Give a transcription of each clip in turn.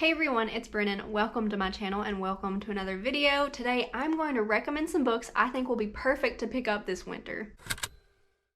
Hey everyone, it's Brennan. Welcome to my channel and welcome to another video. Today I'm going to recommend some books I think will be perfect to pick up this winter.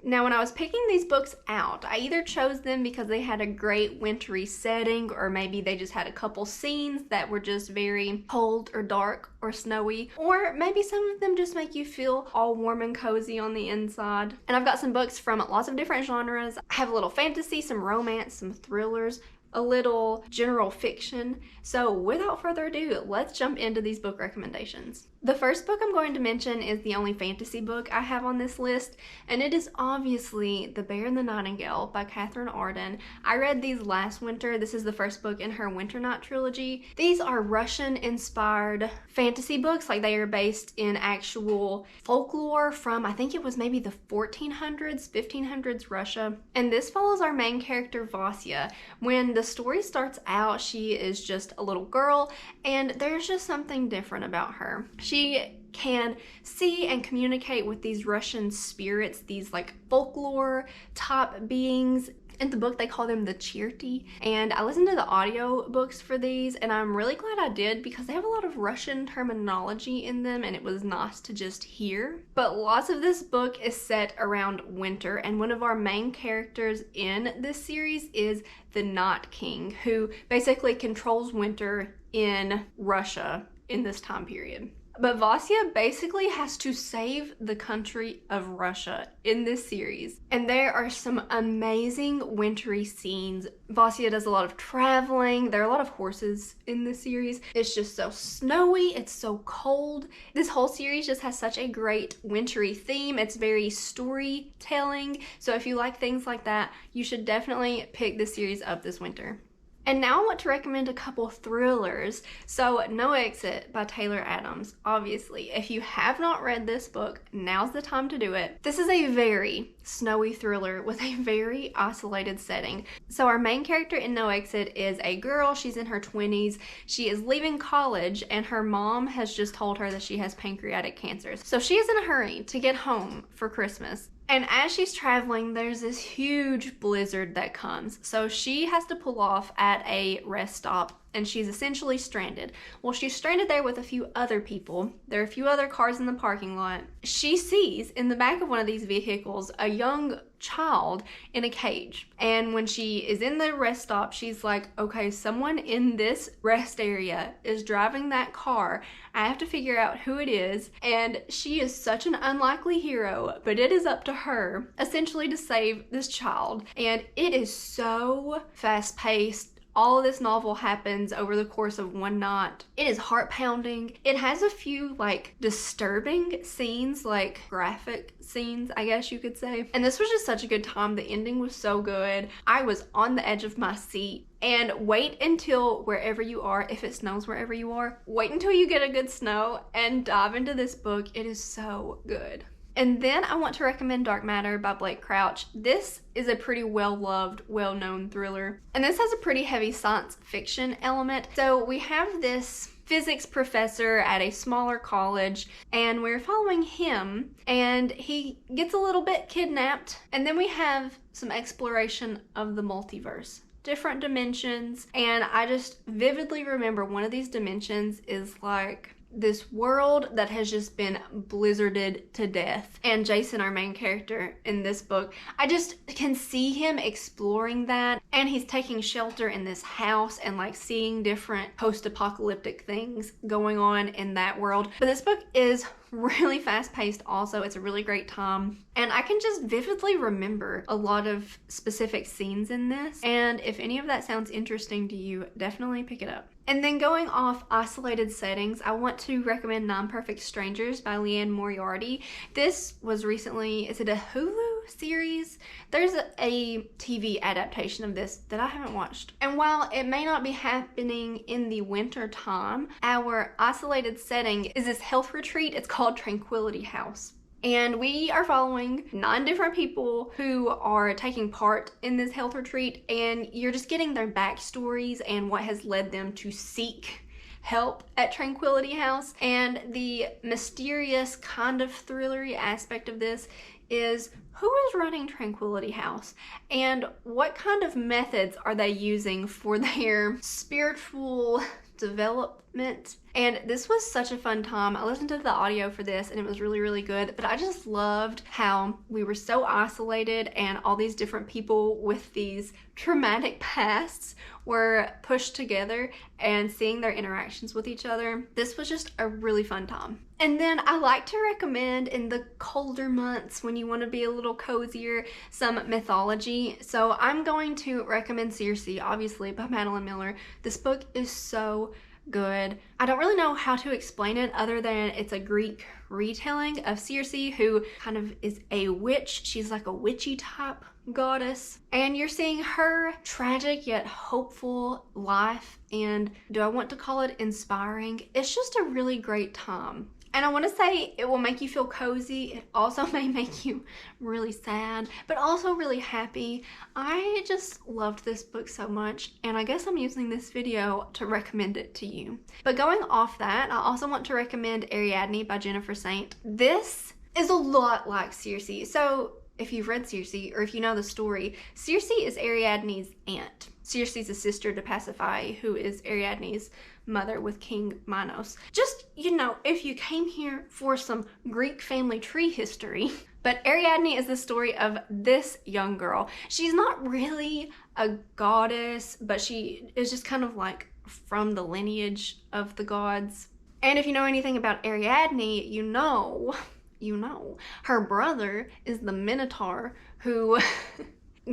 Now, when I was picking these books out, I either chose them because they had a great wintry setting, or maybe they just had a couple scenes that were just very cold or dark or snowy, or maybe some of them just make you feel all warm and cozy on the inside. And I've got some books from lots of different genres. I have a little fantasy, some romance, some thrillers, a little general fiction. So without further ado, let's jump into these book recommendations. The first book I'm going to mention is the only fantasy book I have on this list, and it is obviously The Bear and the Nightingale by Catherine Arden. I read these last winter. This is the first book in her Winter Night trilogy. These are Russian-inspired fantasy books, like they are based in actual folklore from, I think it was maybe the 1400s, 1500s Russia. And this follows our main character, Vasya. When the story starts out, she is just a little girl, and there's just something different about her. She can see and communicate with these Russian spirits, these like folklore top beings. In the book, they call them the Chirti, and I listened to the audio books for these, and I'm really glad I did because they have a lot of Russian terminology in them, and it was nice to just hear. But lots of this book is set around winter, and one of our main characters in this series is the Night King, who basically controls winter in Russia in this time period. But Vasya basically has to save the country of Russia in this series. And there are some amazing wintry scenes. Vasya does a lot of traveling. There are a lot of horses in this series. It's just so snowy. It's so cold. This whole series just has such a great wintry theme. It's very storytelling. So if you like things like that, you should definitely pick this series up this winter. And now I want to recommend a couple thrillers. So No Exit by Taylor Adams. Obviously, if you have not read this book, now's the time to do it. This is a very snowy thriller with a very isolated setting. So our main character in No Exit is a girl. She's in her 20s. She is leaving college, and her mom has just told her that she has pancreatic cancer. So she is in a hurry to get home for Christmas. And as she's traveling, there's this huge blizzard that comes. So she has to pull off at a rest stop, and she's essentially stranded. Well, she's stranded there with a few other people. There are a few other cars in the parking lot. She sees in the back of one of these vehicles a young child in a cage. And when she is in the rest stop, she's like, okay, someone in this rest area is driving that car. I have to figure out who it is. And she is such an unlikely hero, but it is up to her essentially to save this child. And it is so fast-paced. All of this novel happens over the course of one night. It is heart-pounding. It has a few like disturbing scenes, like graphic scenes, I guess you could say. And this was just such a good time. The ending was so good. I was on the edge of my seat. And wait until wherever you are, if it snows wherever you are, wait until you get a good snow and dive into this book. It is so good. And then I want to recommend Dark Matter by Blake Crouch. This is a pretty well-loved, well-known thriller. And this has a pretty heavy science fiction element. So we have this physics professor at a smaller college, and we're following him, and he gets a little bit kidnapped. And then we have some exploration of the multiverse. Different dimensions. And I just vividly remember one of these dimensions is like this world that has just been blizzarded to death. And Jason, our main character in this book, I just can see him exploring that, and he's taking shelter in this house and like seeing different post-apocalyptic things going on in that world. But this book is really fast-paced also. It's a really great time, and I can just vividly remember a lot of specific scenes in this. And if any of that sounds interesting to you, definitely pick it up. And then going off isolated settings, I want to recommend Nine Perfect Strangers by Leanne Moriarty. This was recently, is it a Hulu series? There's a TV adaptation of this that I haven't watched. And while it may not be happening in the winter time, our isolated setting is this health retreat. It's called Tranquility House. And we are following 9 different people who are taking part in this health retreat, and you're just getting their backstories and what has led them to seek help at Tranquility House. And the mysterious kind of thrillery aspect of this is who is running Tranquility House and what kind of methods are they using for their spiritual development. And this was such a fun time. I listened to the audio for this and it was really, really good. But I just loved how we were so isolated and all these different people with these traumatic pasts were pushed together and seeing their interactions with each other. This was just a really fun time. And then I like to recommend in the colder months when you want to be a little cozier, some mythology. So I'm going to recommend Circe, obviously, by Madeline Miller. This book is so good. I don't really know how to explain it other than it's a Greek retelling of Circe, who kind of is a witch. She's like a witchy type goddess, and you're seeing her tragic yet hopeful life, and do I want to call it inspiring? It's just a really great time. And I want to say it will make you feel cozy. It also may make you really sad, but also really happy. I just loved this book so much, and I guess I'm using this video to recommend it to you. But going off that, I also want to recommend Ariadne by Jennifer Saint. This is a lot like Circe. So if you've read Circe, or if you know the story, Circe is Ariadne's aunt. Circe's a sister to Pasiphae, who is Ariadne's mother with King Minos. Just, you know, if you came here for some Greek family tree history. But Ariadne is the story of this young girl. She's not really a goddess, but she is just kind of like from the lineage of the gods. And if you know anything about Ariadne, you know her brother is the Minotaur who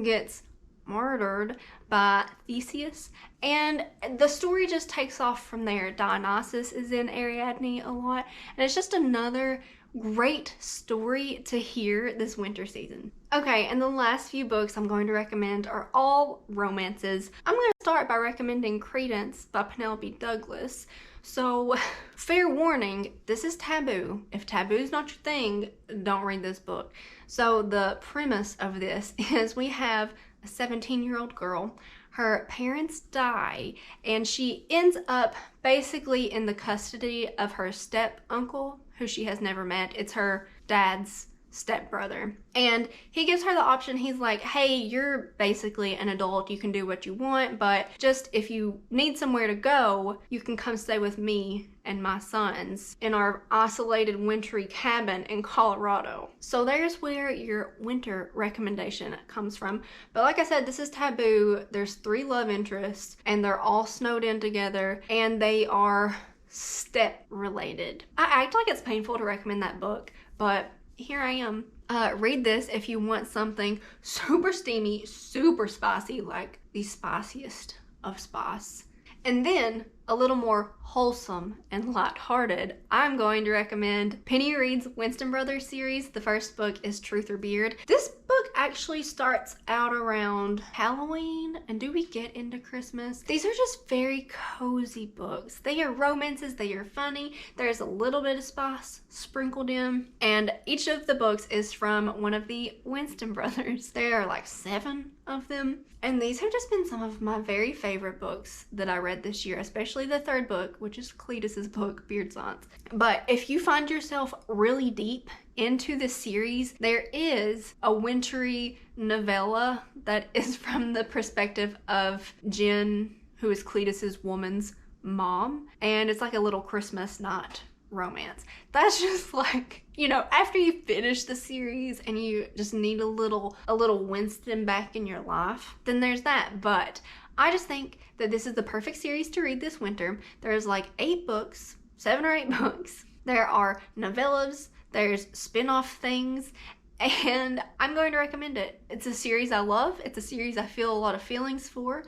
gets murdered by Theseus, and the story just takes off from there. Dionysus is in Ariadne a lot, and it's just another great story to hear this winter season. Okay, and the last few books I'm going to recommend are all romances. I'm going to start by recommending Credence by Penelope Douglas. So, fair warning, this is taboo. If taboo is not your thing, don't read this book. So the premise of this is we have a 17-year-old girl. Her parents die, and she ends up basically in the custody of her step uncle, who she has never met. It's her dad's stepbrother, and he gives her the option. He's like, hey, you're basically an adult, you can do what you want, but just if you need somewhere to go, you can come stay with me and my sons in our isolated wintry cabin in Colorado. So there's where your winter recommendation comes from. But like I said, this is taboo. There's 3 love interests, and they're all snowed in together, and they are step related. I act like it's painful to recommend that book, but here I am. Read this if you want something super steamy, super spicy, like the spiciest of spice. And then a little more wholesome and lighthearted, I'm going to recommend Penny Reid's Winston Brothers series. The first book is Truth or Beard. This book actually starts out around Halloween, and do we get into Christmas? These are just very cozy books. They are romances, they are funny, there's a little bit of spice sprinkled in, and each of the books is from one of the Winston brothers. There are like 7 of them, and these have just been some of my very favorite books that I read this year, especially the 3rd book, which is Cletus's book, Beard Science. But if you find yourself really deep into the series, there is a wintry novella that is from the perspective of Jen, who is Cletus's woman's mom, and it's like a little Christmas night romance. That's just like, you know, after you finish the series and you just need a little Winston back in your life, then there's that. But I just think that this is the perfect series to read this winter. There's like 8 books, 7 or 8 books. There are novellas, there's spin-off things, and I'm going to recommend it. It's a series I love. It's a series I feel a lot of feelings for,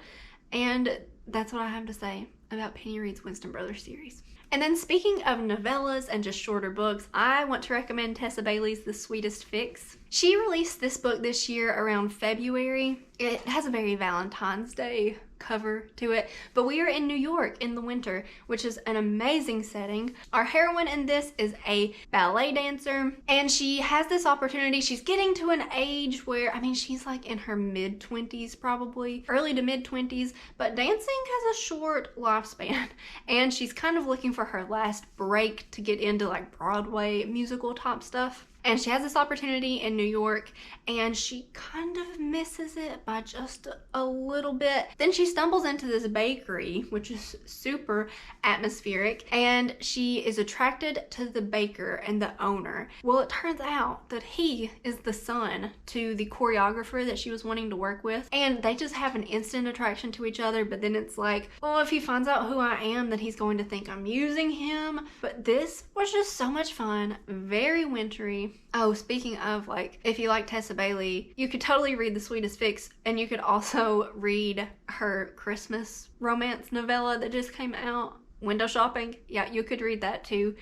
and that's what I have to say about Penny Reid's Winston Brothers series. And then speaking of novellas and just shorter books, I want to recommend Tessa Bailey's The Sweetest Fix. She released this book this year around February. It has a very Valentine's Day cover to it, but we are in New York in the winter, which is an amazing setting. Our heroine in this is a ballet dancer, and she has this opportunity. She's getting to an age where, I mean, she's like in her mid-20s probably, early to mid-20s, but dancing has a short lifespan, and she's kind of looking for her last break to get into like Broadway musical type stuff. and she has this opportunity in New York, and she kind of misses it by just a little bit. Then she stumbles into this bakery, which is super atmospheric, and she is attracted to the baker and the owner. Well, it turns out that he is the son to the choreographer that she was wanting to work with, and they just have an instant attraction to each other. But then it's like, oh, if he finds out who I am, then he's going to think I'm using him. But this was just so much fun, very wintry. Oh, speaking of, like, if you like Tessa Bailey, you could totally read The Sweetest Fix, and you could also read her Christmas romance novella that just came out, Window Shopping. Yeah, you could read that too.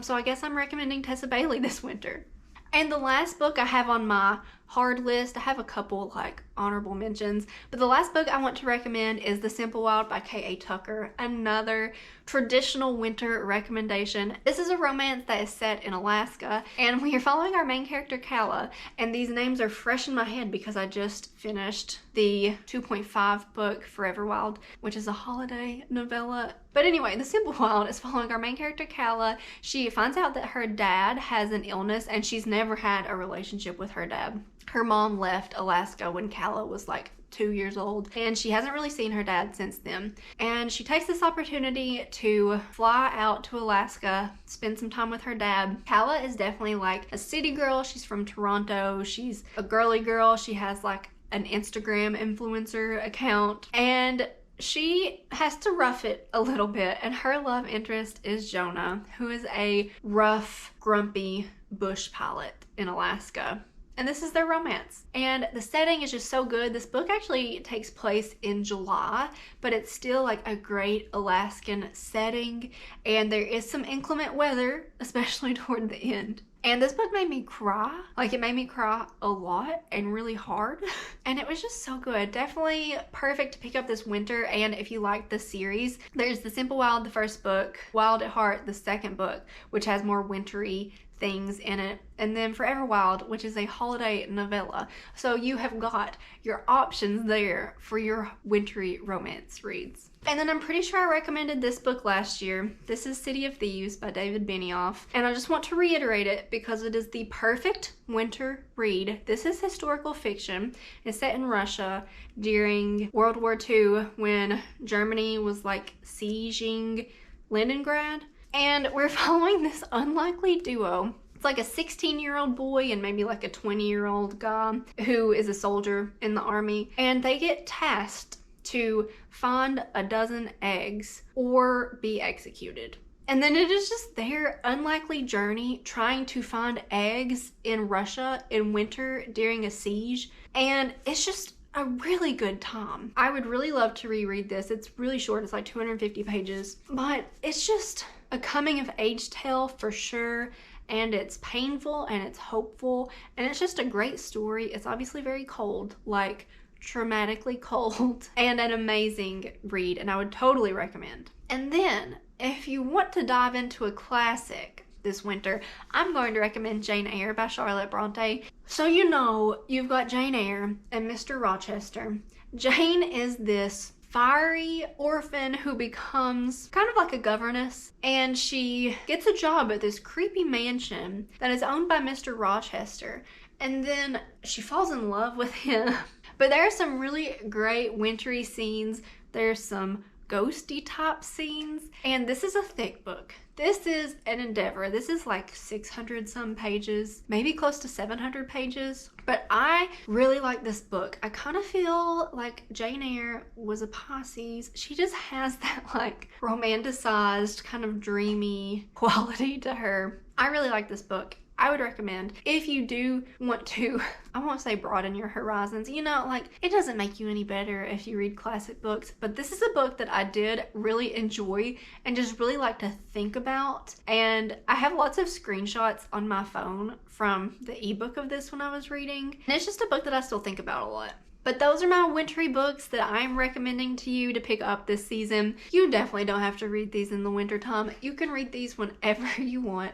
So I guess I'm recommending Tessa Bailey this winter. And the last book I have on my hard list, I have a couple like honorable mentions, but the last book I want to recommend is The Simple Wild by K.A. Tucker, another traditional winter recommendation. This is a romance that is set in Alaska, and we are following our main character Kala, and these names are fresh in my head because I just finished the 2.5 book Forever Wild, which is a holiday novella. But anyway, The Simple Wild is following our main character Kala. She finds out that her dad has an illness, and she's never had a relationship with her dad. Her mom left Alaska when Kala was like 2 years old, and she hasn't really seen her dad since then. And she takes this opportunity to fly out to Alaska, spend some time with her dad. Kala is definitely like a city girl. She's from Toronto. She's a girly girl. She has like an Instagram influencer account, and she has to rough it a little bit, and her love interest is Jonah, who is a rough, grumpy bush pilot in Alaska. And this is their romance. And the setting is just so good. This book actually takes place in July, but it's still like a great Alaskan setting. And there is some inclement weather, especially toward the end. And this book made me cry. Like, it made me cry a lot and really hard. And it was just so good. Definitely perfect to pick up this winter. And if you like the series, there's The Simple Wild, the first book, Wild at Heart, the second book, which has more wintry things in it, and then Forever Wild, which is a holiday novella. So you have got your options there for your wintry romance reads. And then I'm pretty sure I recommended this book last year. This is City of Thieves by David Benioff, and I just want to reiterate it because it is the perfect winter read. This is historical fiction. It's set in Russia during World War II when Germany was like sieging Leningrad. And we're following this unlikely duo. It's like a 16-year-old boy and maybe like a 20-year-old guy who is a soldier in the army. And they get tasked to find a dozen eggs or be executed. And then it is just their unlikely journey trying to find eggs in Russia in winter during a siege. And it's just a really good time. I would really love to reread this. It's really short. It's like 250 pages. But it's just a coming of age tale for sure, and it's painful and it's hopeful, and it's just a great story. It's obviously very cold, like traumatically cold, and an amazing read, and I would totally recommend. And then if you want to dive into a classic this winter, I'm going to recommend Jane Eyre by Charlotte Bronte. So you know, you've got Jane Eyre and Mr. Rochester. Jane is this fiery orphan who becomes kind of like a governess, and she gets a job at this creepy mansion that is owned by Mr. Rochester, and then she falls in love with him. But there are some really great wintry scenes. There's some ghosty type scenes, and this is a thick book. This is an endeavor. This is like 600 some pages, maybe close to 700 pages. But I really like this book. I kind of feel like Jane Eyre was a Pisces. She just has that like romanticized kind of dreamy quality to her. I really like this book. I would recommend if you do want to, I won't say broaden your horizons, you know, like it doesn't make you any better if you read classic books, but this is a book that I did really enjoy and just really like to think about. And I have lots of screenshots on my phone from the ebook of this when I was reading. And it's just a book that I still think about a lot. But those are my wintry books that I'm recommending to you to pick up this season. You definitely don't have to read these in the winter time. You can read these whenever you want.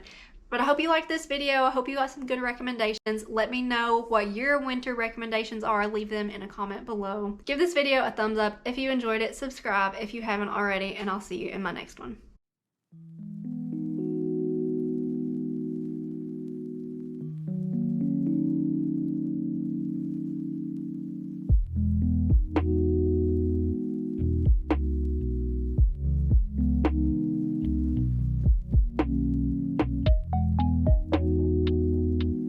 But I hope you liked this video. I hope you got some good recommendations. Let me know what your winter recommendations are. Leave them in a comment below. Give this video a thumbs up if you enjoyed it. Subscribe if you haven't already, and I'll see you in my next one.